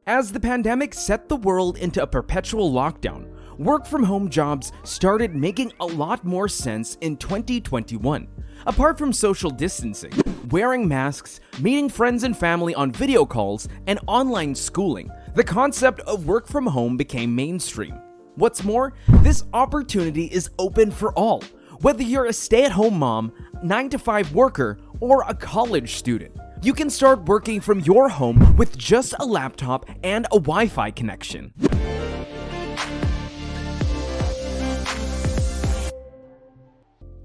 As the pandemic set the world into a perpetual lockdown, work-from-home jobs started making a lot more sense in 2021. Apart from social distancing, wearing masks, meeting friends and family on video calls, and online schooling, the concept of work from home became mainstream. What's more, this opportunity is open for all, whether you're a stay-at-home mom, 9-to-5 worker, or a college student. You can start working from your home with just a laptop and a Wi-Fi connection.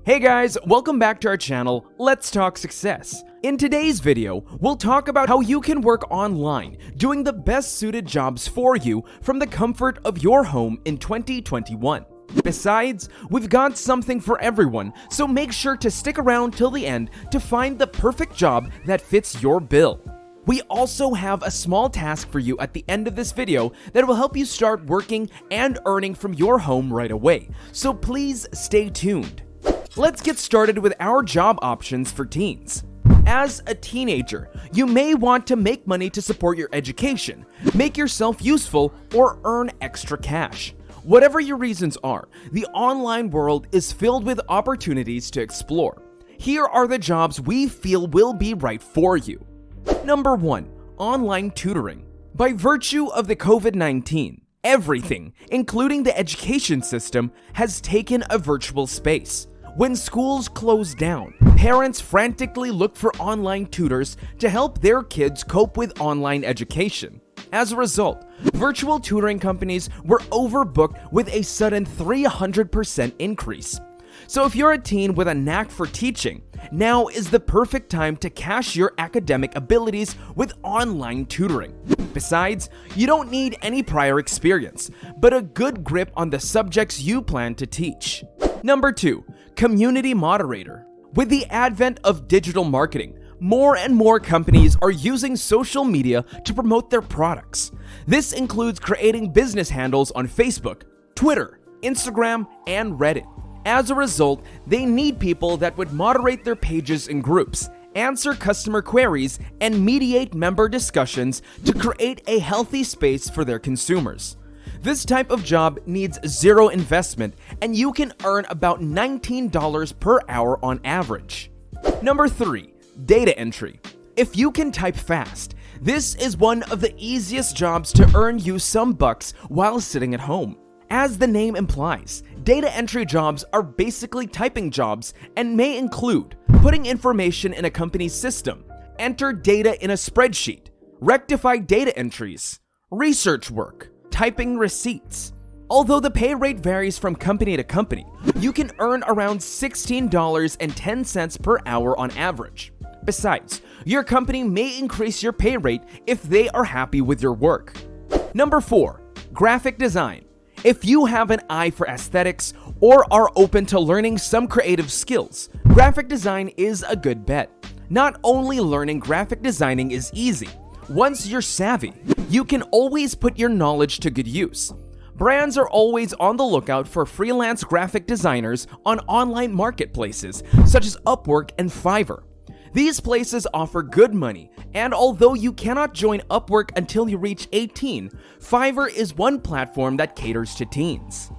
Hey guys, welcome back to our channel, Let's Talk Success. In today's video, we'll talk about how you can work online, doing the best suited jobs for you from the comfort of your home in 2021. Besides, we've got something for everyone, so make sure to stick around till the end to find the perfect job that fits your bill. We also have a small task for you at the end of this video that will help you start working and earning from your home right away, so please stay tuned. Let's get started with our job options for teens. As a teenager, you may want to make money to support your education, make yourself useful, or earn extra cash. Whatever your reasons are, the online world is filled with opportunities to explore. Here are the jobs we feel will be right for you. Number 1. Online tutoring. By virtue of the COVID-19, everything, including the education system, has taken a virtual space. When schools close down, parents frantically look for online tutors to help their kids cope with online education. As a result, virtual tutoring companies were overbooked with a sudden 300% increase. So if you're a teen with a knack for teaching, now is the perfect time to cash your academic abilities with online tutoring. Besides, you don't need any prior experience, but a good grip on the subjects you plan to teach. Number 2. Community moderator. With the advent of digital marketing, more and more companies are using social media to promote their products. This includes creating business handles on Facebook, Twitter, Instagram, and Reddit. As a result, they need people that would moderate their pages in groups, answer customer queries, and mediate member discussions to create a healthy space for their consumers. This type of job needs zero investment, and you can earn about $19 per hour on average. Number 3. Data entry. If you can type fast, this is one of the easiest jobs to earn you some bucks while sitting at home. As the name implies, data entry jobs are basically typing jobs and may include putting information in a company's system, enter data in a spreadsheet, rectify data entries, research work, typing receipts. Although the pay rate varies from company to company, you can earn around $16.10 per hour on average. Besides, your company may increase your pay rate if they are happy with your work. Number 4. Graphic design. If you have an eye for aesthetics or are open to learning some creative skills, graphic design is a good bet. Not only learning graphic designing is easy, once you're savvy, you can always put your knowledge to good use. Brands are always on the lookout for freelance graphic designers on online marketplaces such as Upwork and Fiverr. These places offer good money, and although you cannot join Upwork until you reach 18, Fiverr is one platform that caters to teens.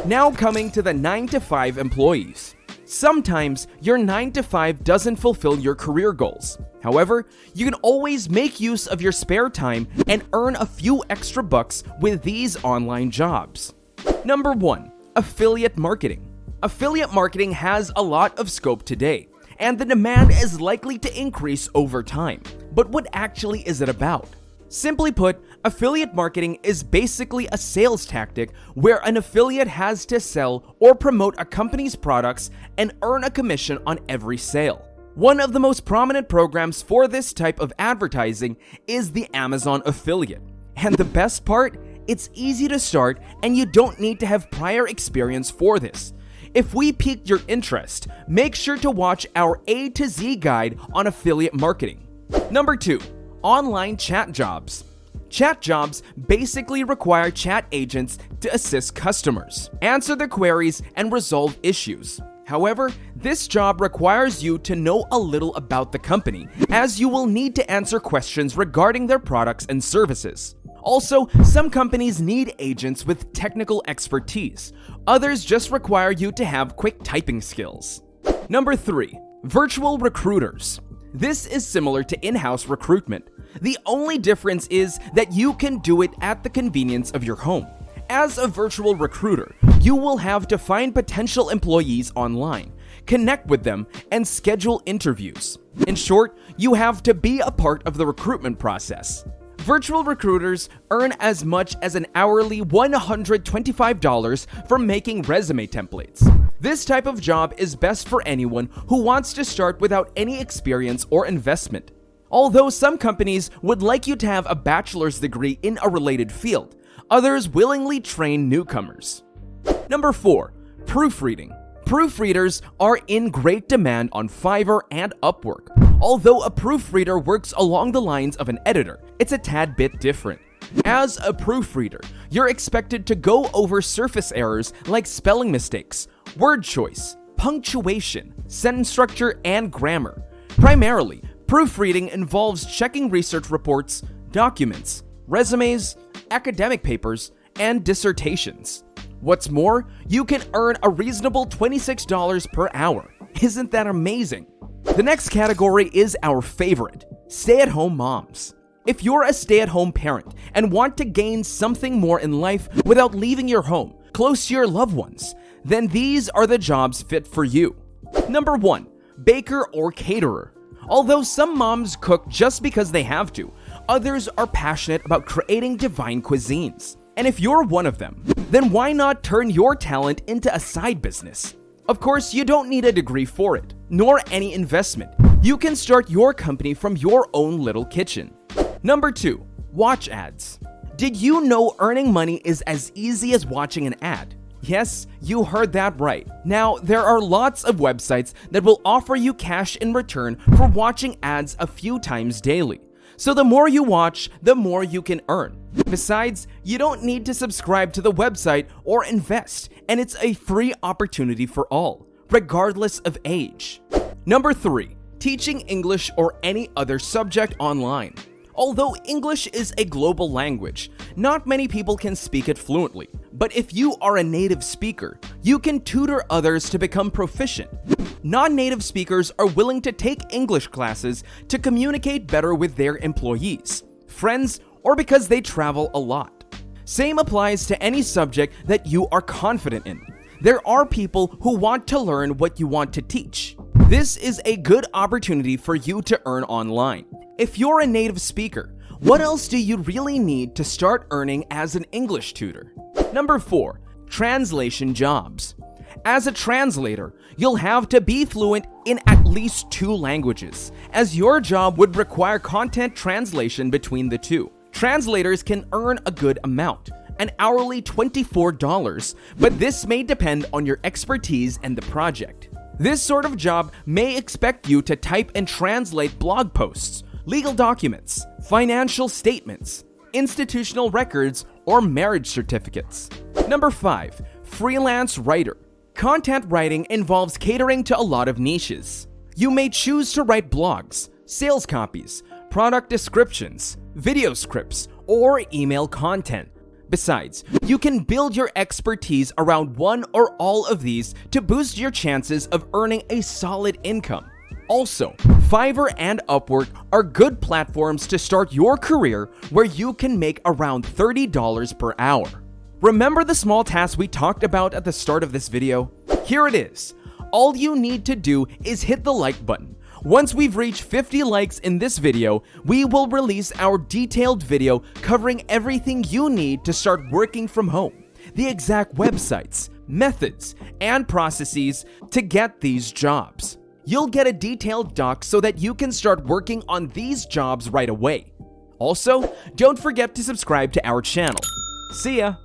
Now coming to the 9-to-5 employees. Sometimes your 9-to-5 doesn't fulfill your career goals. However, you can always make use of your spare time and earn a few extra bucks with these online jobs. Number 1. Affiliate marketing. Affiliate marketing has a lot of scope today, and the demand is likely to increase over time. But what actually is it about? Simply put, affiliate marketing is basically a sales tactic where an affiliate has to sell or promote a company's products and earn a commission on every sale. One of the most prominent programs for this type of advertising is the Amazon affiliate. And the best part? It's easy to start and you don't need to have prior experience for this. If we piqued your interest, make sure to watch our A to Z guide on affiliate marketing. Number 2. Online chat jobs. Chat jobs basically require chat agents to assist customers, answer their queries, and resolve issues. However, this job requires you to know a little about the company, as you will need to answer questions regarding their products and services. Also, some companies need agents with technical expertise. Others just require you to have quick typing skills. Number 3. Virtual recruiters. This is similar to in-house recruitment. The only difference is that you can do it at the convenience of your home. As a virtual recruiter, you will have to find potential employees online, connect with them, and schedule interviews. In short, you have to be a part of the recruitment process. Virtual recruiters earn as much as an hourly $125 for making resume templates. This type of job is best for anyone who wants to start without any experience or investment. Although some companies would like you to have a bachelor's degree in a related field, others willingly train newcomers. Number 4. Proofreading. Proofreaders are in great demand on Fiverr and Upwork. Although a proofreader works along the lines of an editor, it's a tad bit different. As a proofreader, you're expected to go over surface errors like spelling mistakes, word choice, punctuation, sentence structure, and grammar. Primarily, proofreading involves checking research reports, documents, resumes, academic papers, and dissertations. What's more, you can earn a reasonable $26 per hour. Isn't that amazing? The next category is our favorite, stay-at-home moms. If you're a stay-at-home parent and want to gain something more in life without leaving your home, close to your loved ones, then these are the jobs fit for you. Number 1. Baker or caterer. Although some moms cook just because they have to, others are passionate about creating divine cuisines. And if you're one of them, then why not turn your talent into a side business? Of course, you don't need a degree for it, nor any investment. You can start your company from your own little kitchen. Number 2. Watch ads. Did you know earning money is as easy as watching an ad? Yes, you heard that right. Now, there are lots of websites that will offer you cash in return for watching ads a few times daily. So the more you watch, the more you can earn. Besides, you don't need to subscribe to the website or invest, and it's a free opportunity for all, regardless of age. Number 3. Teaching English or any other subject online. Although English is a global language, not many people can speak it fluently. But if you are a native speaker, you can tutor others to become proficient. Non-native speakers are willing to take English classes to communicate better with their employees, friends, or because they travel a lot. Same applies to any subject that you are confident in. There are people who want to learn what you want to teach. This is a good opportunity for you to earn online. If you're a native speaker, what else do you really need to start earning as an English tutor? Number 4. Translation jobs. As a translator, you'll have to be fluent in at least 2 languages, as your job would require content translation between the two. Translators can earn a good amount, an hourly $24, but this may depend on your expertise and the project. This sort of job may expect you to type and translate blog posts, legal documents, financial statements, institutional records, or marriage certificates. Number 5. Freelance writer. Content writing involves catering to a lot of niches. You may choose to write blogs, sales copies, product descriptions, video scripts, or email content. Besides, you can build your expertise around one or all of these to boost your chances of earning a solid income. Also, Fiverr and Upwork are good platforms to start your career where you can make around $30 per hour. Remember the small task we talked about at the start of this video? Here it is. All you need to do is hit the like button. Once we've reached 50 likes in this video, we will release our detailed video covering everything you need to start working from home, the exact websites, methods, and processes to get these jobs. You'll get a detailed doc so that you can start working on these jobs right away. Also, don't forget to subscribe to our channel. See ya!